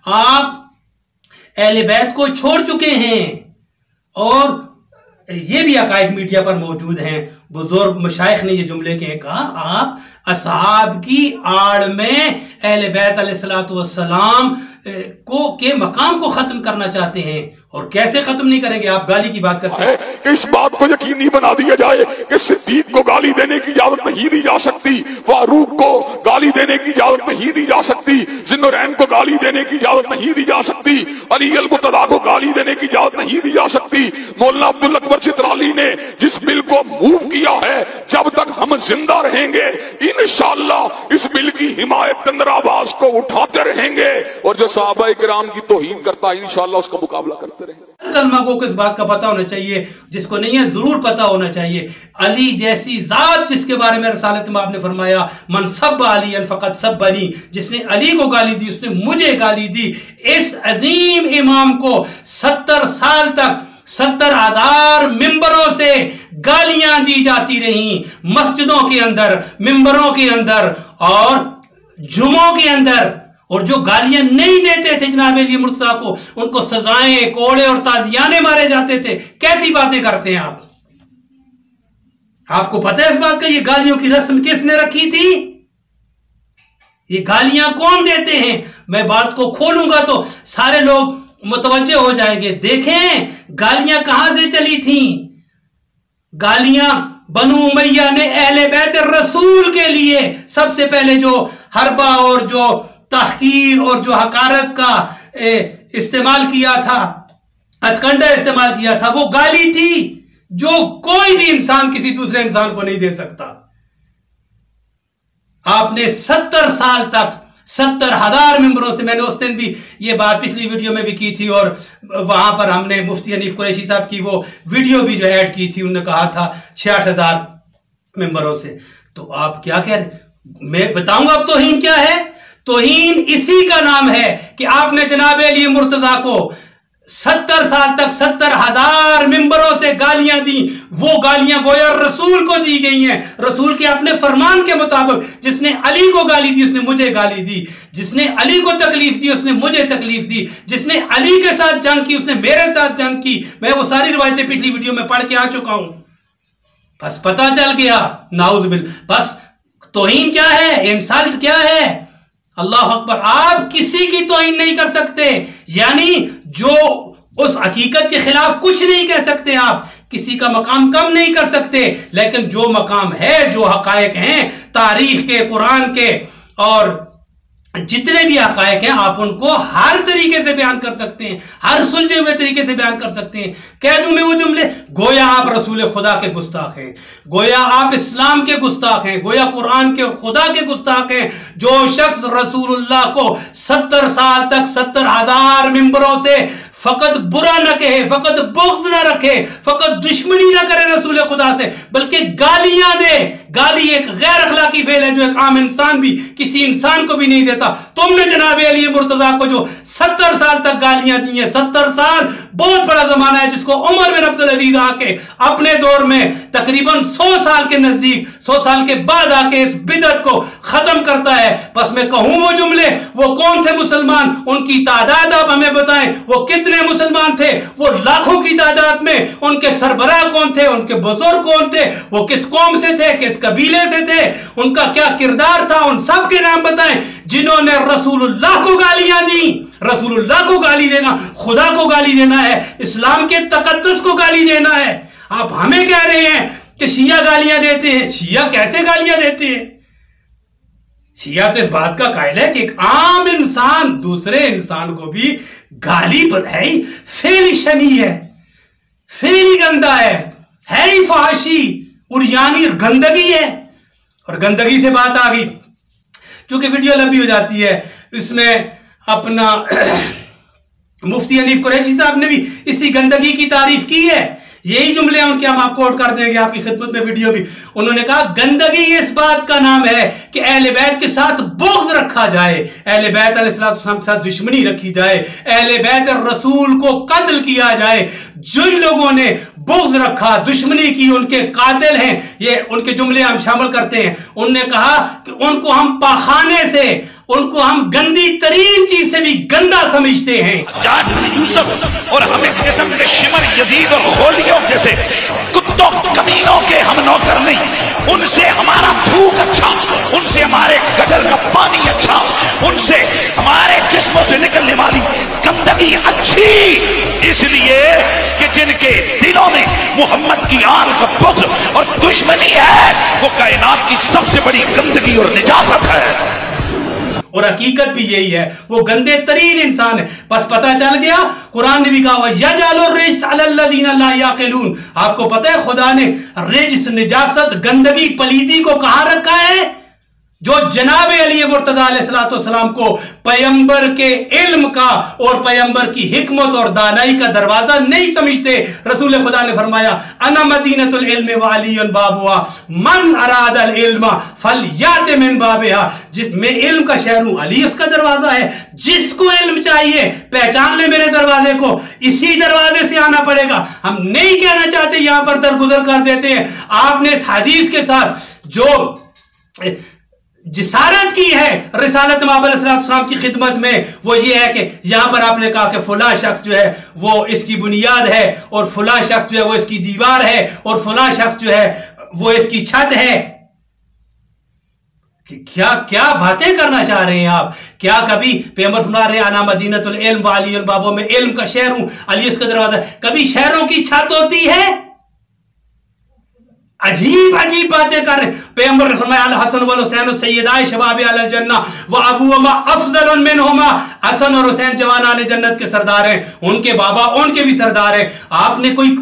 आप अहले बैत को छोड़ चुके हैं। और ये भी अकायद मीडिया पर मौजूद हैं, बुजुर्ग मशाइख ने ये जुमले के कहा, आप असहाब की आड़ में अहले बैत अलैहिस्सलातु वस्सलाम के मकाम को खत्म करना चाहते हैं। और कैसे खत्म नहीं करेंगे? आप गाली की बात करते हैं। इस बात को यकीनी बना दिया जाए कि सिद्दीक को गाली देने की इजाजत नहीं दी जा सकती, फारूक को गाली देने की इजाजत नहीं दी जा सकती, ज़िन्नुरैन को गाली देने की इजाजत नहीं दी जा सकती, अली अल मुर्तज़ा को गाली देने की इजाजत नहीं दी जा सकती। मौलाना अब्दुल अकबर चित्राली ने जिस बिल को मूव किया है, जब तक हम जिंदा रहेंगे इंशाअल्लाह इस बिल की हिमायत के अंदर आवाज को उठाते रहेंगे, और जो सहाबाए किराम की तौहीन करता है इंशाअल्लाह उसका मुकाबला करते रहेंगे। कलमा को किस बात का पता होना चाहिए, जिसको नहीं है जरूर पता होना चाहिए। अली जैसी जात जिसके बारे में रसालत में आपने फरमाया, मन सब्ब अली फकत सब्बनी, जिसने अली को गाली दी उसने मुझे गाली दी। इस अजीम इमाम को 70 साल तक 70,000 मिंबरों से गालियां दी जाती रहीं, मस्जिदों के अंदर, मिंबरों के अंदर और जुमों के अंदर। और जो गालियां नहीं देते थे जनाब अली मुर्तज़ा को, उनको सजाएं, कोड़े और ताजियाने मारे जाते थे। कैसी बातें करते हैं आप? आपको पता है इस बात का, ये गालियों की रस्म किसने रखी थी? ये गालियां कौन देते हैं? मैं बात को खोलूंगा तो सारे लोग मुतवज्जे हो जाएंगे। देखें गालियां कहां से चली थी। गालियां बनु उमैया ने अहले बैत रसूल के लिए सबसे पहले जो हरबा और जो तहकीर और जो हकारत का इस्तेमाल किया था, हथकंडा इस्तेमाल किया था, वो गाली थी जो कोई भी इंसान किसी दूसरे इंसान को नहीं दे सकता। आपने 70 साल तक 70,000 मेंबरों से, मैंने उस दिन भी ये बात पिछली वीडियो में भी की थी और वहां पर हमने मुफ्ती हनीफ कुरैशी साहब की वो वीडियो भी जो ऐड की थी, उन्होंने कहा था 66,000 मेंबरों से। तो आप क्या कह रहे? मैं बताऊंगा अब तौहीन क्या है। तौहीन इसी का नाम है कि आपने जनाब अली मुर्तज़ा को 70 साल तक 70,000 मिंबरों से गालियां दी। वो गालियां गोया रसूल को दी गई हैं, रसूल के अपने फरमान के मुताबिक। जिसने अली को गाली दी उसने मुझे गाली दी, जिसने अली को तकलीफ दी उसने मुझे तकलीफ दी, जिसने अली के साथ जंग की उसने मेरे साथ जंग की। मैं वो सारी रिवायतें पिछली वीडियो में पढ़ के आ चुका हूं। बस पता चल गया, नाउज़ुबिल। बस तौहीन क्या है, इंसल्ट क्या है? अल्लाह अकबर। आप किसी की तौहीन नहीं कर सकते, यानी जो उस हकीकत के खिलाफ कुछ नहीं कह सकते, आप किसी का मकाम कम नहीं कर सकते। लेकिन जो मकाम है, जो हकायक हैं तारीख के, कुरान के और जितने भी हकायक हैं, आप उनको हर तरीके से बयान कर सकते हैं, हर सुलझे हुए तरीके से बयान कर सकते हैं। कह दूं मैं वो जुमले, गोया आप रसूल खुदा के गुस्ताख हैं, गोया आप इस्लाम के गुस्ताख हैं, गोया कुरान के खुदा के गुस्ताख हैं। जो शख्स रसूलुल्लाह को 70 साल तक 70,000 मिंबरों से फकत बुरा न कहे, फकत बुग़्ज़ न रखे, फकत दुश्मनी न करे रसूल खुदा से, बल्कि गालियां दे। गाली एक गैर अखलाकी फेल है जो एक आम इंसान भी किसी इंसान को भी नहीं देता। तुमने जनाब अली मुर्तज़ा को जो 70 साल तक गालियां दी हैं, 70 साल बहुत बड़ा जमाना है, जिसको उमर बिन अब्दुल अजीज आके अपने दौर में तकरीबन 100 साल के नजदीक, 100 साल के बाद आके इस बिदअत को खत्म करता है। बस मैं कहूं वो जुमले, वो कौन थे मुसलमान, उनकी तादाद आप हमें बताएं। वो कितने मुसलमान थे, वो लाखों की तादाद में। उनके सरबराह कौन थे, उनके बुजुर्ग कौन थे, वो किस कौम से थे, किस कबीले से थे, उनका क्या किरदार था, उन सब के नाम बताएं जिन्होंने रसूलुल्लाह को गालियां दी। रसूलुल्लाह को गाली देना खुदा को गाली देना है, इस्लाम के तकद्दुस को गाली देना है। आप हमें कह रहे हैं कि शिया गालियां देते हैं। शिया कैसे गालियां देते हैं? शिया तो इस बात का कायल है कि एक आम इंसान दूसरे इंसान को भी गाली पर है ही फेली शनी है, फेली गंदा है ही फहाशी उरियानी और गंदगी है। और गंदगी से बात आ गई, क्योंकि वीडियो लंबी हो जाती है। इसमें अपना मुफ्ती हनीफ कुरैशी साहब ने भी इसी गंदगी की तारीफ की है। यही जुमले उनके हम आपको कोट कर देंगे आपकी खिदमत में वीडियो भी। उन्होंने कहा गंदगी इस बात का नाम है कि अहले बैत के साथ बुग़्ज़ रखा जाए, अहले बैत अलैहिस्सलाम के साथ दुश्मनी रखी जाए, अहले बैत रसूल को कत्ल किया जाए। जिन लोगों ने बुग़्ज़ रखा, दुश्मनी की, उनके कातिल हैं। ये उनके जुमले हम शामिल करते हैं। उन्होंने कहा कि उनको हम पाखाने से, उनको हम गंदी तरीन चीज से भी गंदा समझते हैं। यूसुफ और हम इस किस्म के शिमर, यजीद और खोलियों जैसे कुत्तों कमीनों के हम नौकर नहीं। उनसे हमारा थूक अच्छा, उनसे हमारे गटर का पानी अच्छा, उनसे हमारे जिस्मों से निकलने वाली गंदगी अच्छी, इसलिए कि जिनके दिलों में मोहम्मद की आन का बुग़्ज़ और दुश्मनी है, वो कायनात की सबसे बड़ी गंदगी और निजासत है। और हकीकत भी यही है, वो गंदे तरीन इंसान है। बस पता चल गया, कुरान ने भी कहा यजअलु रिज्स अलल्लज़ीना ला याक़िलून। आपको पता है खुदा ने रिज्स, निजासत, गंदगी, पलीदी को कहां रखा है? जो जनाब अली मुर्तज़ा अलैहिस्सलाम को पैगंबर के इल्म का और पैगंबर की हिकमत और दानाई का दरवाजा नहीं समझते। रसूल खुदा ने फरमाया अना मदीनतुल इल्म व अलीयुन बाबुहा मन अरादल इल्म फलयात मिन बाबिहा। जिसमें इल्म का शहर हूं, अली उसका दरवाजा है। जिसको इल्म चाहिए पहचान ले मेरे दरवाजे को, इसी दरवाजे से आना पड़ेगा। हम नहीं कहना चाहते, यहां पर दरगुजर कर देते हैं। आपने इस हदीस के साथ जो जिसारत की है रिसालत माब अलैहिस्सलाम की खिदमत में, वो ये है कि यहां पर आपने कहा कि फुला शख्स जो है वो इसकी बुनियाद है, और फुला शख्स जो है वो इसकी दीवार है, और फुला शख्स जो है वो इसकी छत है। क्या क्या बातें करना चाह रहे हैं आप? क्या कभी पैगंबर फरमा रहे हैं आना मदीनतुल इल्म व अलीयुल बाबुहा, मैं इल्म का शहर हूं, अली उसका दरवाजा। कभी शहरों की छत होती है? अजीब अजीब बातें कर रहे। पैगंबर ने फरमाया अल हसन वल हुसैन सय्यदाए शबाब अल जन्ना व अबूहुमा अफजल मिनहुमा। हसन और हुसैन जवानाने जन्नत के सरदार हैं, उनके बाबा उनके भी सरदार हैं। आपने कोई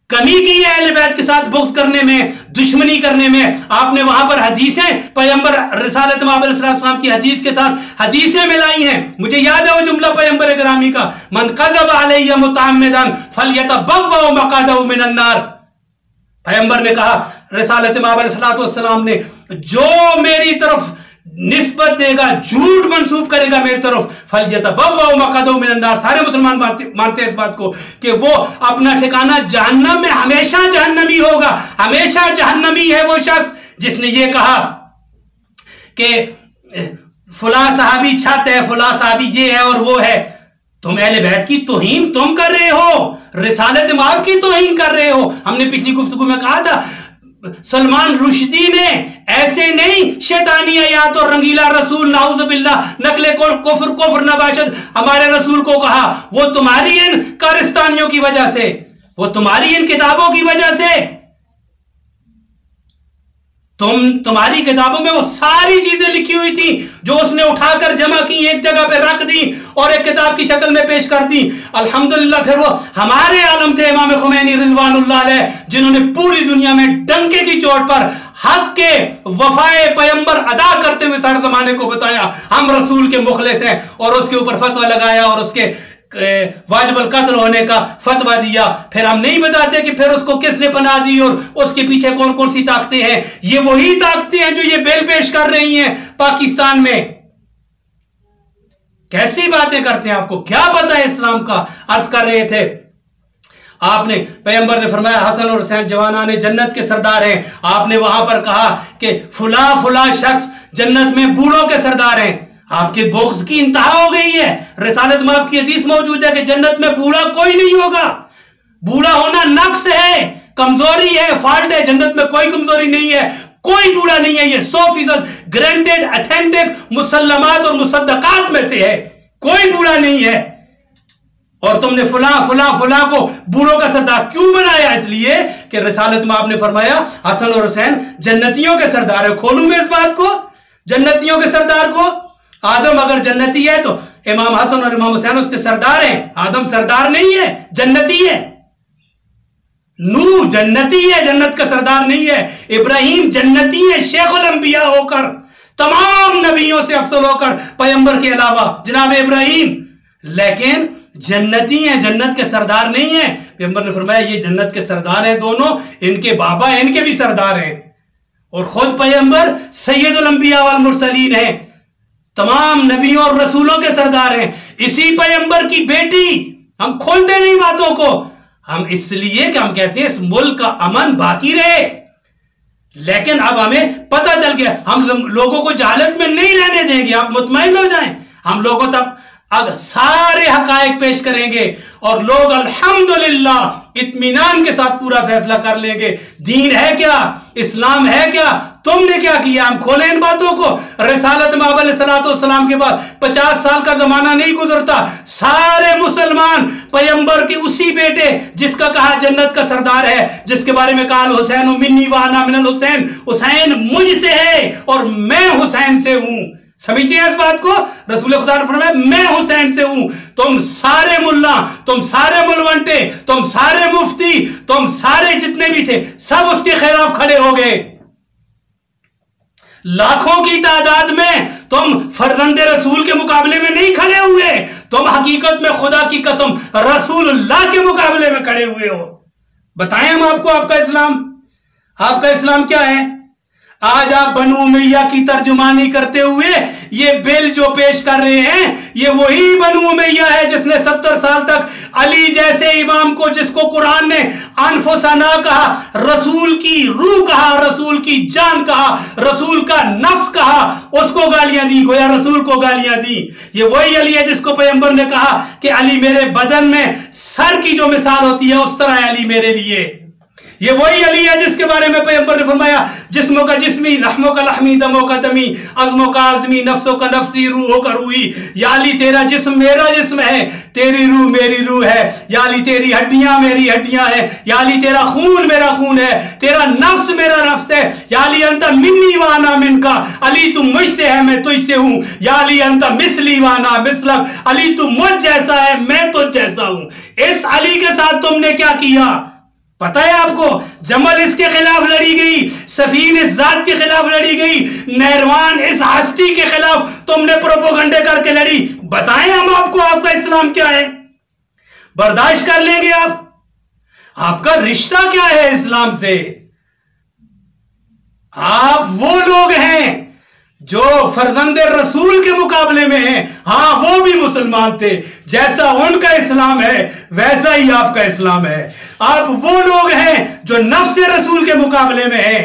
कमी की है अहले बैत के साथ बुग़्ज़ करने में, दुश्मनी करने में? आपने वहां पर हदीसें, पैगंबर रिसालत माब अलैहिस्सलाम की हदीस के साथ हदीसें मिलाई हैं। मुझे याद है वो जुमला पैगंबर गिरामी का, मन कज़ब अलैया मुतअम्मिदन फलयतबव्वा मक़अदहु मिनन नार। पैगंबर ने कहा रिसालत माब अलैहिस्सलाम ने, जो मेरी तरफ निस्बत देगा, झूठ मंसूब करेगा मेरी तरफ, फलयतबव्वा मक़अदहु मिनन नार। सारे मुसलमान मानते हैं इस बात को कि वो अपना ठिकाना जहन्नम में हमेशा जहन्नमी होगा। हमेशा जहन्नमी है वो शख्स जिसने ये कहा कि फुला साहबी छत है, फुला साहबी ये है और वो है। तुम अहले बैत की तौहीन तुम कर रहे हो, रिसालत माब की तौहीन कर रहे हो। हमने पिछली गुफ्तगू में कहा था सलमान रुश्दी ने ऐसे नहीं शैतानी आयात और रंगीला रसूल नाउज़ुबिल्लाह नकले कुफ्र कुफ्र नबाशत हमारे रसूल को कहा। वो तुम्हारी इन कारिस्तानियों की वजह से, वो तुम्हारी इन किताबों की वजह से, तुम्हारी किताबों में वो सारी चीजें लिखी हुई थी जो उसने उठाकर जमा की, एक जगह पे रख दी और एक किताब की शक्ल में पेश कर दी। अल्हम्दुलिल्लाह फिर वो हमारे आलम थे इमाम खुमैनी रिज़वानुल्लाह अलैह, जिन्होंने पूरी दुनिया में डंके की चोट पर हक के वफाए पैगंबर अदा करते हुए सारे जमाने को बताया हम रसूल के मुखलिस हैं, और उसके ऊपर फतवा लगाया और उसके वाजिबुल कत्ल होने का फतवा दिया। फिर हम नहीं बताते कि फिर उसको किसने पनाह दी और उसके पीछे कौन कौन सी ताकतें हैं। ये वही ताकतें हैं जो ये बेल पेश कर रही हैं पाकिस्तान में। कैसी बातें करते हैं, आपको क्या पता है इस्लाम का? अर्ज कर रहे थे आपने, पैगंबर ने फरमाया हसन और हुसैन जवानाने जन्नत के सरदार हैं। आपने वहां पर कहा कि फुला फुला शख्स जन्नत में बूढ़ों के सरदार हैं। आपके बुग़्ज़ की इंतहा हो गई है। रिसालत माब की हदीस मौजूद है कि जन्नत में बूढ़ा कोई नहीं होगा। बूढ़ा होना नक्स है, कमजोरी है, फॉल्ट है। जन्नत में कोई कमजोरी नहीं है, कोई बूढ़ा नहीं है। ये 100% ग्रांटेड ऑथेंटिक मुसल्लमात और मुसद्दकात में से है, कोई बूढ़ा नहीं है। और तुमने फुला फुला फुला को बूढ़ों का सरदार क्यों बनाया? इसलिए कि रिसालत माब ने फरमाया हसन और हुसैन जन्नतियों के सरदार है। खोलूं मैं इस बात को, जन्नतियों के सरदार को? आदम अगर जन्नती है तो इमाम हसन और इमाम हुसैन उसके सरदार हैं। आदम सरदार नहीं है, जन्नती है। नूह जन्नती है, जन्नत का सरदार नहीं है। इब्राहिम जन्नती है, शेखुल अंबिया होकर, तमाम नबियों से अफजल होकर, पैगंबर के अलावा जनाब इब्राहिम, लेकिन जन्नती हैं, जन्नत के सरदार नहीं है। पैगंबर ने फरमाया ये जन्नत के सरदार हैं दोनों, इनके बाबा इनके भी सरदार हैं। और खुद पैगंबर सैयदुल अंबिया वल मुरसलीन हैं, तमाम नबियों और रसूलों के सरदार हैं। इसी पैगंबर की बेटी, हम खोलते नहीं बातों को, हम इसलिए कि हम कहते हैं इस मुल्क का अमन बाकी रहे। लेकिन अब हमें पता चल गया, हम लोगों को जहालत में नहीं रहने देंगे, आप मुतमईन हो जाएं। हम लोगों तक सारे हकायक पेश करेंगे और लोग अल्हम्दुलिल्लाह इत्मीनान के साथ पूरा फैसला कर लेंगे। दीन है क्या, इस्लाम है क्या, तुमने क्या किया। हम खोलें इन बातों को। रिसालत में अलैहिस्सलाम के बाद 50 साल का जमाना नहीं गुजरता, सारे मुसलमान पैगंबर के उसी बेटे जिसका कहा जन्नत का सरदार है, जिसके बारे में कहा हुसैन मिन्नी व अना मिनल हुसैन, हुसैन मुझसे है और मैं हुसैन से हूं। समझते हैं इस बात को। रसूल खुदा ने फरमाया मैं हुसैन से हूं। तुम सारे मुल्ला, तुम सारे मुलवंटे, तुम सारे मुफ्ती, तुम सारे जितने भी थे सब उसके खिलाफ खड़े हो गए। लाखों की तादाद में तुम फर्जंदे रसूल के मुकाबले में नहीं खड़े हुए, तुम हकीकत में खुदा की कसम रसूलुल्लाह के मुकाबले में खड़े हुए हो। बताएं हम आपको आपका इस्लाम क्या है। आज आप बनु उमैया की तर्जुमानी करते हुए ये बिल जो पेश कर रहे हैं, ये वही बनु उमैया है जिसने 70 साल तक अली जैसे इमाम को, जिसको कुरान ने अनफुसना कहा, रसूल की रूह कहा, रसूल की जान कहा, रसूल का नफ्स कहा, उसको गालियां दी, गोया रसूल को गालियां दी। ये वही अली है जिसको पैगंबर ने कहा कि अली मेरे बदन में सर की जो मिसाल होती है उस तरह अली मेरे लिए। ये वही अली है जिसके बारे में पैगंबर ने फरमाया जिस्मों का जिस्मी, लहमों का लहमी, दमों का दमी, अज़मों का आज़मी, नफ्सों का नफ्सी, रूहों का रूही। या अली तेरा जिस्म मेरा जिस्म है, तेरी रूह मेरी रूह है। या अली तेरी हड्डियां मेरी हड्डियां हैं। या अली तेरा खून मेरा खून है, तेरा नफ्स मेरा नफ्स है। या अली अंता मिन्नी व अना मिनका, अली तू मुझसे है मैं तुझसे हूं। या अली अंता मिसली व अना मिसलक, अली तू मुझ जैसा है मैं तुझ जैसा हूं। इस अली के साथ तुमने क्या किया पता है आपको। जमल इसके खिलाफ लड़ी गई, सफीन इस जात के खिलाफ लड़ी गई, नहरवान इस हस्ती के खिलाफ तुमने प्रोपोगंडे करके लड़ी। बताएं हम आपको आपका इस्लाम क्या है। बर्दाश्त कर लेंगे आप। आपका रिश्ता क्या है इस्लाम से। आप वो लोग हैं जो फर्जंदे रसूल के मुकाबले में हैं। हां वो भी मुसलमान थे, जैसा उनका इस्लाम है वैसा ही आपका इस्लाम है। आप वो लोग हैं जो नफ्स रसूल के मुकाबले में हैं,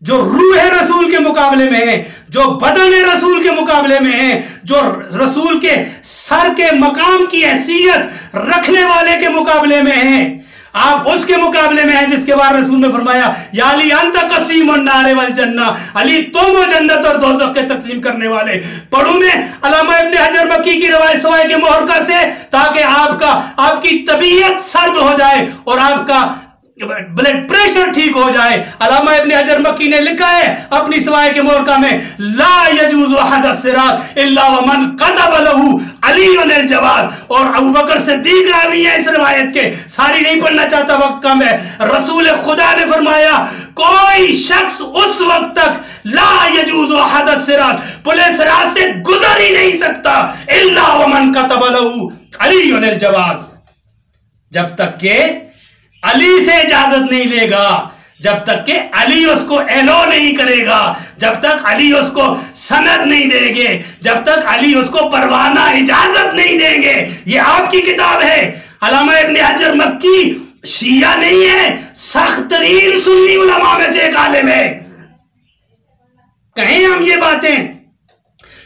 जो रूह रसूल के मुकाबले में है, जो बदन रसूल के मुकाबले में है, जो रसूल के सर के मकाम की हैसियत रखने वाले के मुकाबले में है। आप उसके मुकाबले में हैं जिसके बारे रसूल ने फरमाया या अली अंत कसीमुन नारे वल जन्ना, अली तुम हो जन्नत और दोज़ख के तकसीम करने वाले। पढ़ूं मैं अल्लामा इब्ने हजर मक्की की रवायत सवाए के मोहरका से, ताकि आपकी तबीयत सर्द हो जाए और आपका ब्लड प्रेशर ठीक हो जाए। अल्लामा इब्ने हजर मक्की ने लिखा है अपनी सवाए के मोहरका में, ला यजूज़ु अहदस सिरात इल्ला वमन कतब लहू अलीयुन अल जवाद। और अबू बकर सिद्दीक रावी है इस रिवायत के, सारी नहीं पढ़ना चाहता, वक्त कम है। रसूल खुदा ने फरमाया कोई शख्स उस वक्त तक ला यजूज़ु अहदस सिरात, पुलिस सिरात से गुजर ही नहीं सकता, इल्ला वमन कतब लहू अलीयुन अल जवाद, जब तक के अली से इजाजत नहीं लेगा, जब तक कि अली उसको एलो नहीं करेगा, जब तक अली उसको सनद नहीं देंगे, जब तक अली उसको परवाना इजाजत नहीं देंगे। ये आपकी किताब है। अल्लामा इब्ने हजर मक्की शिया नहीं है, सख्त तरीन सुन्नी उलमा में से एक आलिम है। कहें हम ये बातें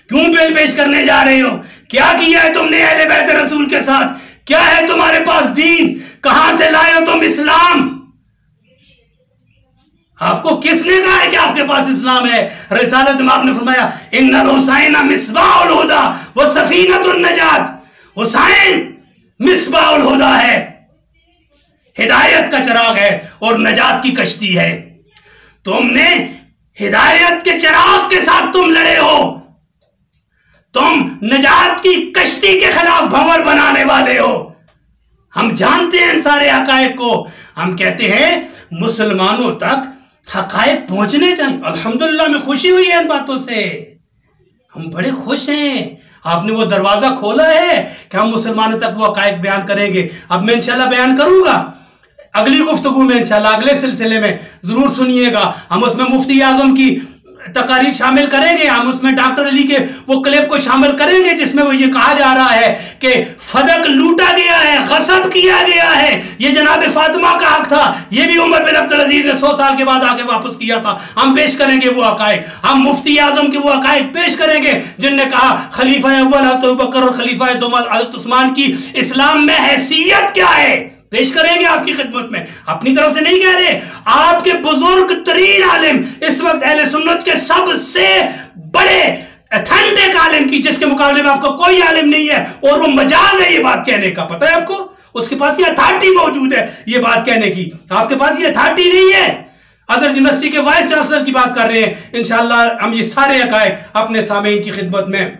क्यों बिल पेश करने जा रहे हो। क्या किया है तुमने अहले बैत रसूल के साथ, क्या है तुम्हारे पास दीन, कहां से लाए हो तुम इस्लाम। आपको किसने कहा है कि आपके पास इस्लाम है। रिसालत में आपने फरमाया इन्नल हुसैन मिस्बाहुल हुदा व सफीनतुन नजात, हुसैन मिस्बाहुल हुदा है, हिदायत का चिराग है और नजात की कश्ती है। तुमने हिदायत के चिराग के साथ तुम लड़े हो, तुम नजात की कश्ती के खिलाफ भंवर बनाने वाले हो। हम जानते हैं इन सारे हकायक को। हम कहते हैं मुसलमानों तक हकायक पहुंचने चाहिए। अल्हम्दुलिल्लाह में खुशी हुई है इन बातों से, हम बड़े खुश हैं। आपने वो दरवाजा खोला है कि हम मुसलमानों तक वो हकायक बयान करेंगे। अब मैं इंशाल्लाह बयान करूंगा अगली गुफ्तगू में, इंशाल्लाह अगले सिलसिले में जरूर सुनिएगा। हम उसमें मुफ्ती आजम की तकारीर शामिल करेंगे, हम उसमें डॉक्टर अली के वो क्लिप को शामिल करेंगे जिसमें वो ये कहा जा रहा है कि फदक लूटा गया है, गसब किया गया है, ये जनाब फातिमा का हक था, ये भी उमर बिन अब्दुल अजीज ने 100 साल के बाद आके वापस किया था। हम पेश करेंगे वो हकायक, हम मुफ्ती आजम के वो हकायक पेश करेंगे जिनने कहा खलीफा अव्वल हज़रत अबू बकर और खलीफा दोम हज़रत उस्मान की इस्लाम में हैसियत क्या है, पेश करेंगे आपकी खिदमत में। अपनी तरफ से नहीं कह रहे, आपके बुजुर्ग तरीन आलिम इस वक्त अहले सुन्नत के सबसे बड़े अथेंटिक आलिम की, जिसके मुकाबले में आपको कोई आलिम नहीं है, और वो मजाज है ये बात कहने का, पता है आपको, उसके पास ये अथॉरिटी मौजूद है ये बात कहने की, आपके पास ये अथॉरिटी नहीं है। अदर यूनिवर्सिटी के वाइस चांसलर की बात कर रहे हैं। इंशाअल्लाह हम ये सारे हकायक अपने सामीन की खिदमत में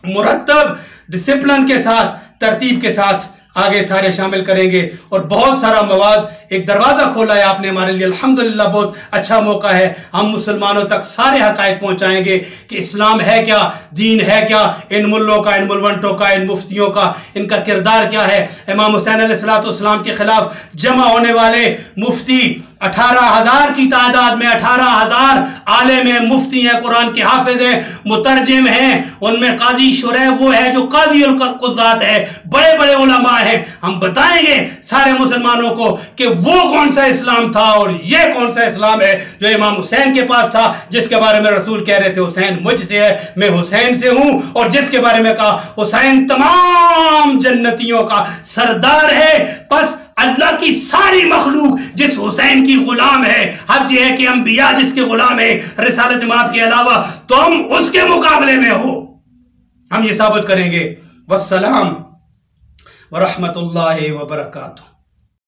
मुरतब डिसिप्लिन के साथ, तरतीब के साथ आगे सारे शामिल करेंगे, और बहुत सारा मवाद, एक दरवाज़ा खोला है आपने हमारे लिए, अल्हम्दुलिल्लाह बहुत अच्छा मौका है। हम मुसलमानों तक सारे हकायक पहुंचाएंगे कि इस्लाम है क्या, दीन है क्या, इन मुल्लों का, इन मुलवंटों का, इन मुफ्तियों का, इनका किरदार क्या है। इमाम हुसैन अलैहिस्सलाम के खिलाफ जमा होने वाले मुफ्ती 18,000 की तादाद में 18,000 आलिम हैं, मुफ्ती हैं, कुरान के हाफिज हैं, मुतरजिम हैं, उनमें काजी शुरैह वो है जो काजी उल कुज़ात है, बड़े बड़े उलमा हैं। हम बताएंगे सारे मुसलमानों को कि वो कौन सा इस्लाम था और ये कौन सा इस्लाम है जो इमाम हुसैन के पास था, जिसके बारे में रसूल कह रहे थे हुसैन मुझसे है, मैं हुसैन से हूं, और जिसके बारे में कहा हुसैन तमाम जन्नतियों का सरदार है। बस अल्लाह की सारी मखलूक जिस हुसैन की गुलाम है, हद यह है कि अंबिया जिसके गुलाम है रिसालत माब के अलावा, तुम उसके मुकाबले में हो। हम ये साबित करेंगे। वस्सलाम व रहमतुल्लाहि व बरकातुहू।